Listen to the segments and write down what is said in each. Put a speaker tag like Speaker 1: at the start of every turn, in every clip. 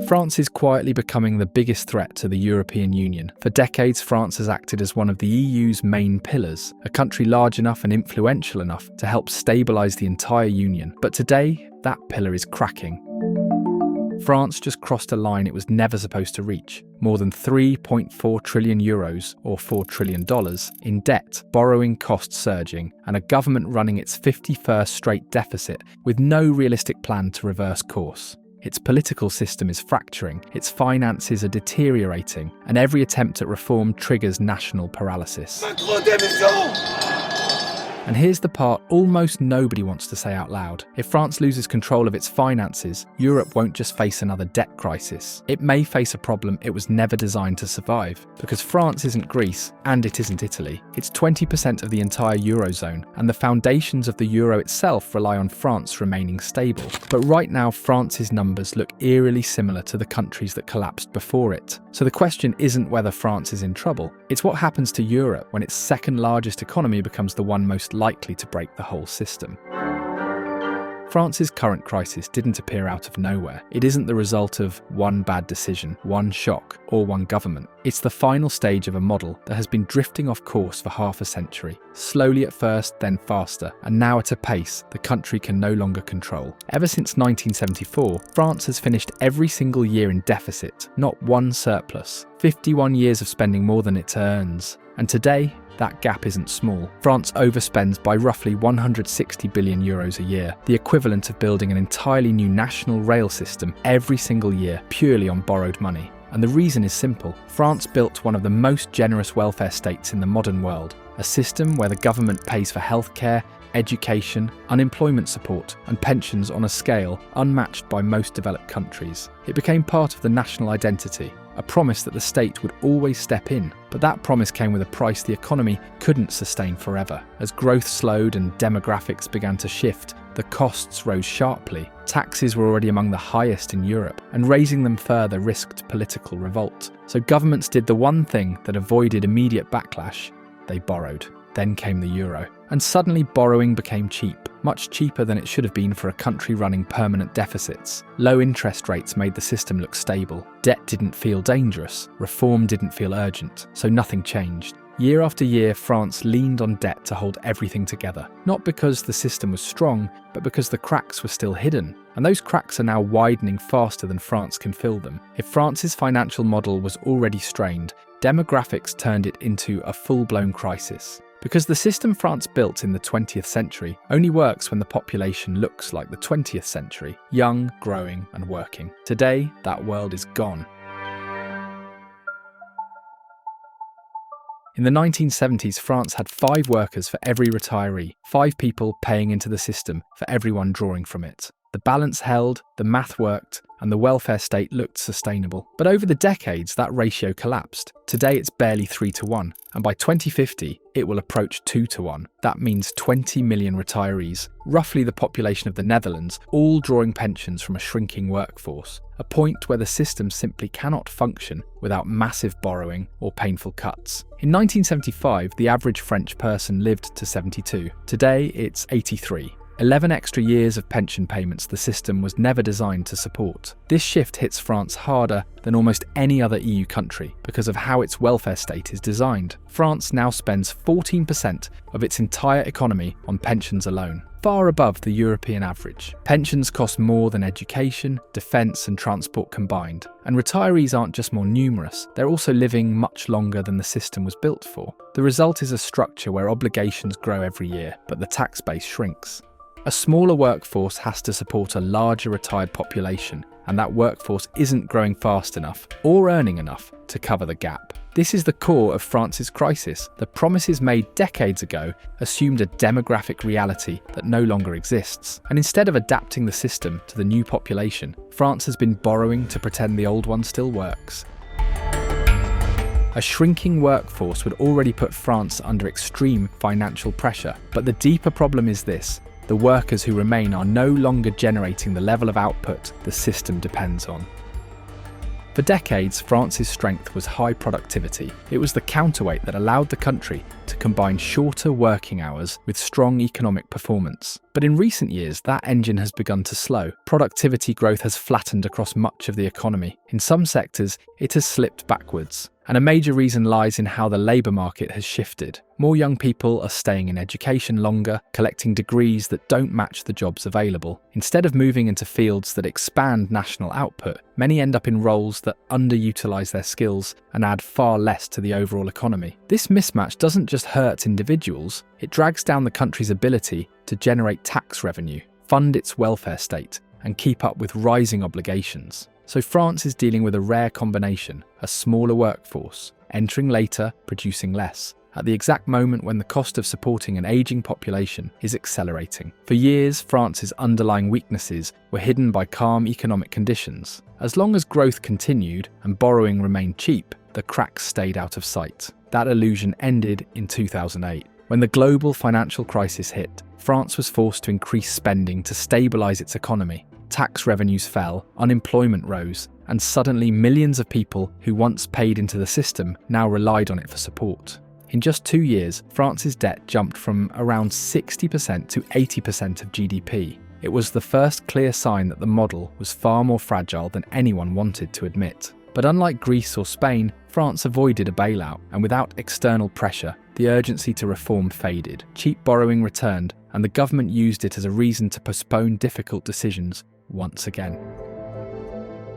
Speaker 1: France is quietly becoming the biggest threat to the European Union. For decades, France has acted as one of the EU's main pillars, a country large enough and influential enough to help stabilise the entire union. But today, that pillar is cracking. France just crossed a line it was never supposed to reach. More than 3.4 trillion euros, or $4 trillion, in debt, borrowing costs surging, and a government running its 51st straight deficit with no realistic plan to reverse course. Its political system is fracturing, its finances are deteriorating, and every attempt at reform triggers national paralysis. And here's the part almost nobody wants to say out loud. If France loses control of its finances, Europe won't just face another debt crisis. It may face a problem it was never designed to survive. Because France isn't Greece, and it isn't Italy. It's 20% of the entire Eurozone, and the foundations of the euro itself rely on France remaining stable. But right now, France's numbers look eerily similar to the countries that collapsed before it. So the question isn't whether France is in trouble. It's what happens to Europe when its second largest economy becomes the one most likely to break the whole system. France's current crisis didn't appear out of nowhere. It isn't the result of one bad decision, one shock, or one government. It's the final stage of a model that has been drifting off course for half a century. Slowly at first, then faster, and now at a pace the country can no longer control. Ever since 1974, France has finished every single year in deficit, not one surplus. 51 years of spending more than it earns. And today, that gap isn't small. France overspends by roughly 160 billion euros a year, the equivalent of building an entirely new national rail system every single year purely on borrowed money. And the reason is simple. France built one of the most generous welfare states in the modern world, a system where the government pays for healthcare, education, unemployment support, and pensions on a scale unmatched by most developed countries. It became part of the national identity, a promise that the state would always step in, but that promise came with a price the economy couldn't sustain forever. As growth slowed and demographics began to shift, the costs rose sharply. Taxes were already among the highest in Europe, and raising them further risked political revolt. So governments did the one thing that avoided immediate backlash: they borrowed. Then came the euro. And suddenly borrowing became cheap, much cheaper than it should have been for a country running permanent deficits. Low interest rates made the system look stable. Debt didn't feel dangerous. Reform didn't feel urgent. So nothing changed. Year after year, France leaned on debt to hold everything together. Not because the system was strong, but because the cracks were still hidden. And those cracks are now widening faster than France can fill them. If France's financial model was already strained, demographics turned it into a full-blown crisis. Because the system France built in the 20th century only works when the population looks like the 20th century, young, growing, and working. Today, that world is gone. In the 1970s, France had 5 workers for every retiree, 5 people paying into the system for everyone drawing from it. The balance held, the math worked, and the welfare state looked sustainable. But over the decades, that ratio collapsed. Today it's barely 3-1, and by 2050, it will approach 2-1. That means 20 million retirees, roughly the population of the Netherlands, all drawing pensions from a shrinking workforce, a point where the system simply cannot function without massive borrowing or painful cuts. In 1975, the average French person lived to 72. Today, it's 83. 11 extra years of pension payments the system was never designed to support. This shift hits France harder than almost any other EU country because of how its welfare state is designed. France now spends 14% of its entire economy on pensions alone, far above the European average. Pensions cost more than education, defence and transport combined. And retirees aren't just more numerous, they're also living much longer than the system was built for. The result is a structure where obligations grow every year, but the tax base shrinks. A smaller workforce has to support a larger retired population, and that workforce isn't growing fast enough or earning enough to cover the gap. This is the core of France's crisis. The promises made decades ago assumed a demographic reality that no longer exists. And instead of adapting the system to the new population, France has been borrowing to pretend the old one still works. A shrinking workforce would already put France under extreme financial pressure. But the deeper problem is this: the workers who remain are no longer generating the level of output the system depends on. For decades, France's strength was high productivity. It was the counterweight that allowed the country to combine shorter working hours with strong economic performance. But in recent years, that engine has begun to slow. Productivity growth has flattened across much of the economy. In some sectors, it has slipped backwards. And a major reason lies in how the labour market has shifted. More young people are staying in education longer, collecting degrees that don't match the jobs available. Instead of moving into fields that expand national output, many end up in roles that underutilise their skills and add far less to the overall economy. This mismatch doesn't just hurt individuals, it drags down the country's ability to generate tax revenue, fund its welfare state, and keep up with rising obligations. So France is dealing with a rare combination, a smaller workforce, entering later, producing less, at the exact moment when the cost of supporting an ageing population is accelerating. For years, France's underlying weaknesses were hidden by calm economic conditions. As long as growth continued and borrowing remained cheap, the cracks stayed out of sight. That illusion ended in 2008. When the global financial crisis hit, France was forced to increase spending to stabilise its economy. Tax revenues fell, unemployment rose, and suddenly millions of people who once paid into the system now relied on it for support. In just 2 years, France's debt jumped from around 60% to 80% of GDP. It was the first clear sign that the model was far more fragile than anyone wanted to admit. But unlike Greece or Spain, France avoided a bailout, and without external pressure, the urgency to reform faded. Cheap borrowing returned, and the government used it as a reason to postpone difficult decisions once again.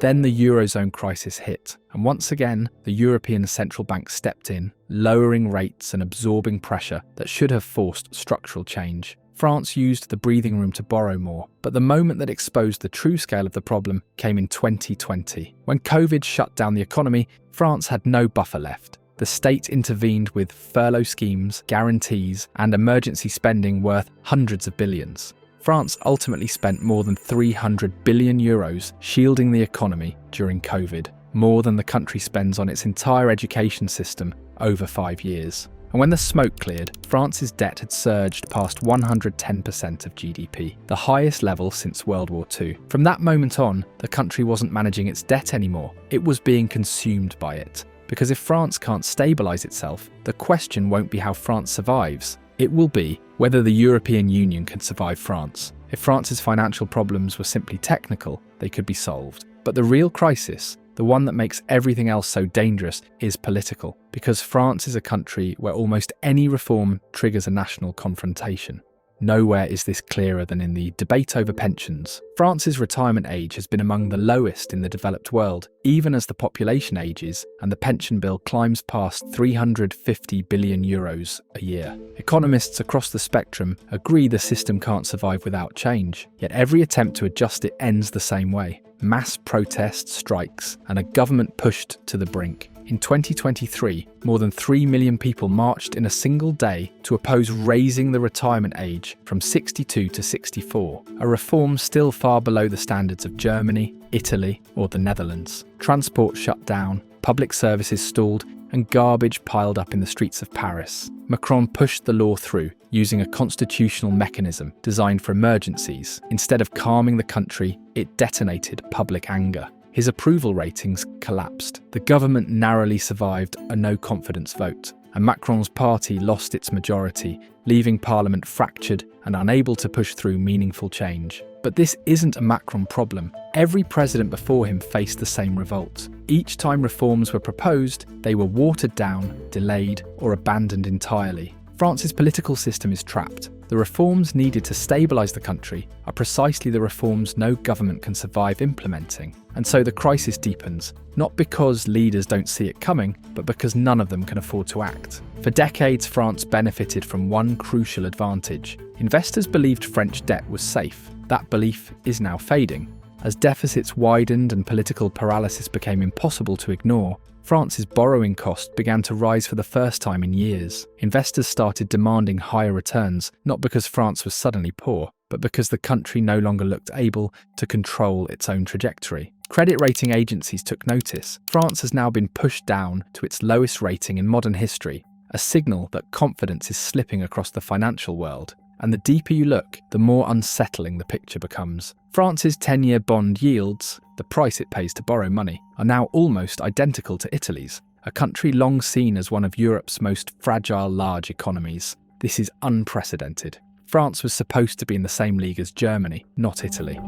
Speaker 1: Then the Eurozone crisis hit, and once again, the European Central Bank stepped in, lowering rates and absorbing pressure that should have forced structural change. France used the breathing room to borrow more, but the moment that exposed the true scale of the problem came in 2020. When COVID shut down the economy, France had no buffer left. The state intervened with furlough schemes, guarantees, and emergency spending worth hundreds of billions. France ultimately spent more than 300 billion euros shielding the economy during COVID, more than the country spends on its entire education system over 5 years. And when the smoke cleared, France's debt had surged past 110% of GDP, the highest level since World War II. From that moment on, the country wasn't managing its debt anymore, it was being consumed by it. Because if France can't stabilise itself, the question won't be how France survives. It will be whether the European Union can survive France. If France's financial problems were simply technical, they could be solved. But the real crisis, the one that makes everything else so dangerous, is political, because France is a country where almost any reform triggers a national confrontation. Nowhere is this clearer than in the debate over pensions. France's retirement age has been among the lowest in the developed world, even as the population ages and the pension bill climbs past 350 billion euros a year. Economists across the spectrum agree the system can't survive without change, yet every attempt to adjust it ends the same way. Mass protests, strikes, and a government pushed to the brink. In 2023, more than 3 million people marched in a single day to oppose raising the retirement age from 62 to 64, a reform still far below the standards of Germany, Italy, or the Netherlands. Transport shut down, public services stalled, and garbage piled up in the streets of Paris. Macron pushed the law through, using a constitutional mechanism designed for emergencies. Instead of calming the country, it detonated public anger. His approval ratings collapsed. The government narrowly survived a no-confidence vote, and Macron's party lost its majority, leaving Parliament fractured and unable to push through meaningful change. But this isn't a Macron problem. Every president before him faced the same revolt. Each time reforms were proposed, they were watered down, delayed, or abandoned entirely. France's political system is trapped. The reforms needed to stabilise the country are precisely the reforms no government can survive implementing. And so the crisis deepens, not because leaders don't see it coming, but because none of them can afford to act. For decades, France benefited from one crucial advantage. Investors believed French debt was safe. That belief is now fading. As deficits widened and political paralysis became impossible to ignore, France's borrowing cost began to rise for the first time in years. Investors started demanding higher returns, not because France was suddenly poor, but because the country no longer looked able to control its own trajectory. Credit rating agencies took notice. France has now been pushed down to its lowest rating in modern history, a signal that confidence is slipping across the financial world. And the deeper you look, the more unsettling the picture becomes. France's 10-year bond yields, the price it pays to borrow money, are now almost identical to Italy's, a country long seen as one of Europe's most fragile large economies. This is unprecedented. France was supposed to be in the same league as Germany, not Italy.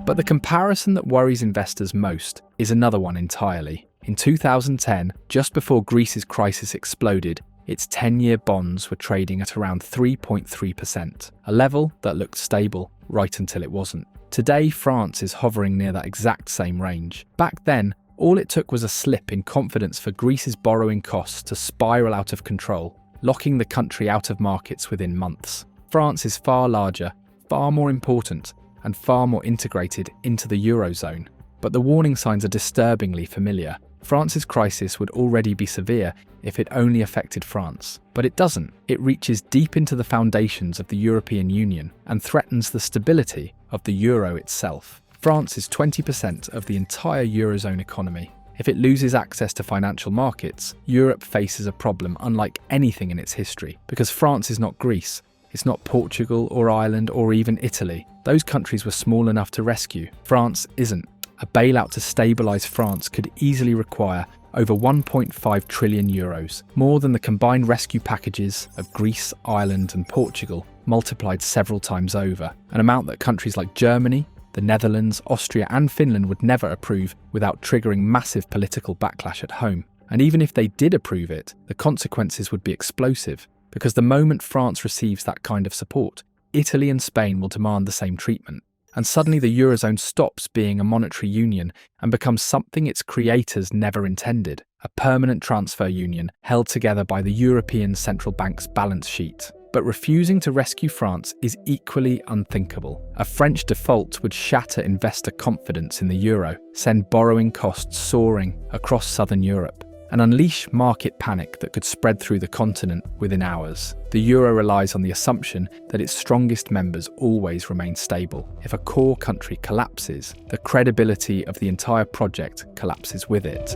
Speaker 1: But the comparison that worries investors most is another one entirely. In 2010, just before Greece's crisis exploded, its 10-year bonds were trading at around 3.3%, a level that looked stable right until it wasn't. Today, France is hovering near that exact same range. Back then, all it took was a slip in confidence for Greece's borrowing costs to spiral out of control, locking the country out of markets within months. France is far larger, far more important, and far more integrated into the Eurozone. But the warning signs are disturbingly familiar. France's crisis would already be severe if it only affected France. But it doesn't. It reaches deep into the foundations of the European Union and threatens the stability of the euro itself. France is 20% of the entire Eurozone economy. If it loses access to financial markets, Europe faces a problem unlike anything in its history, because France is not Greece. It's not Portugal or Ireland or even Italy. Those countries were small enough to rescue. France isn't. A bailout to stabilise France could easily require over 1.5 trillion euros, more than the combined rescue packages of Greece, Ireland and Portugal, multiplied several times over, an amount that countries like Germany, the Netherlands, Austria and Finland would never approve without triggering massive political backlash at home. And even if they did approve it, the consequences would be explosive, because the moment France receives that kind of support, Italy and Spain will demand the same treatment. And suddenly the Eurozone stops being a monetary union and becomes something its creators never intended, a permanent transfer union held together by the European Central Bank's balance sheet. But refusing to rescue France is equally unthinkable. A French default would shatter investor confidence in the euro, send borrowing costs soaring across southern Europe, and unleash market panic that could spread through the continent within hours. The euro relies on the assumption that its strongest members always remain stable. If a core country collapses, the credibility of the entire project collapses with it.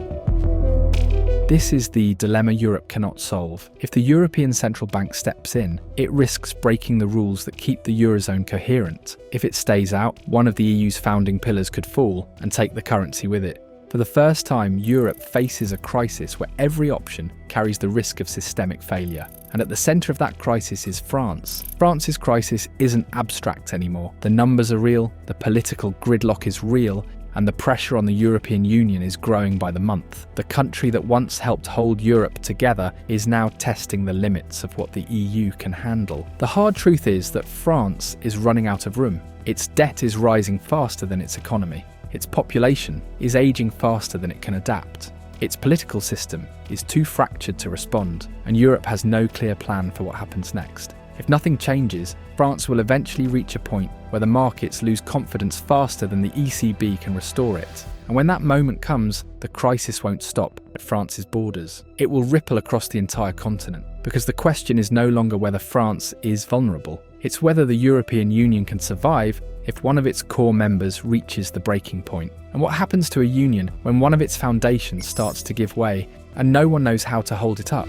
Speaker 1: This is the dilemma Europe cannot solve. If the European Central Bank steps in, it risks breaking the rules that keep the Eurozone coherent. If it stays out, one of the EU's founding pillars could fall and take the currency with it. For the first time, Europe faces a crisis where every option carries the risk of systemic failure. And at the centre of that crisis is France. France's crisis isn't abstract anymore. The numbers are real, the political gridlock is real, and the pressure on the European Union is growing by the month. The country that once helped hold Europe together is now testing the limits of what the EU can handle. The hard truth is that France is running out of room. Its debt is rising faster than its economy. Its population is aging faster than it can adapt. Its political system is too fractured to respond, and Europe has no clear plan for what happens next. If nothing changes, France will eventually reach a point where the markets lose confidence faster than the ECB can restore it. And when that moment comes, the crisis won't stop at France's borders. It will ripple across the entire continent, because the question is no longer whether France is vulnerable. It's whether the European Union can survive if one of its core members reaches the breaking point. And what happens to a union when one of its foundations starts to give way and no one knows how to hold it up?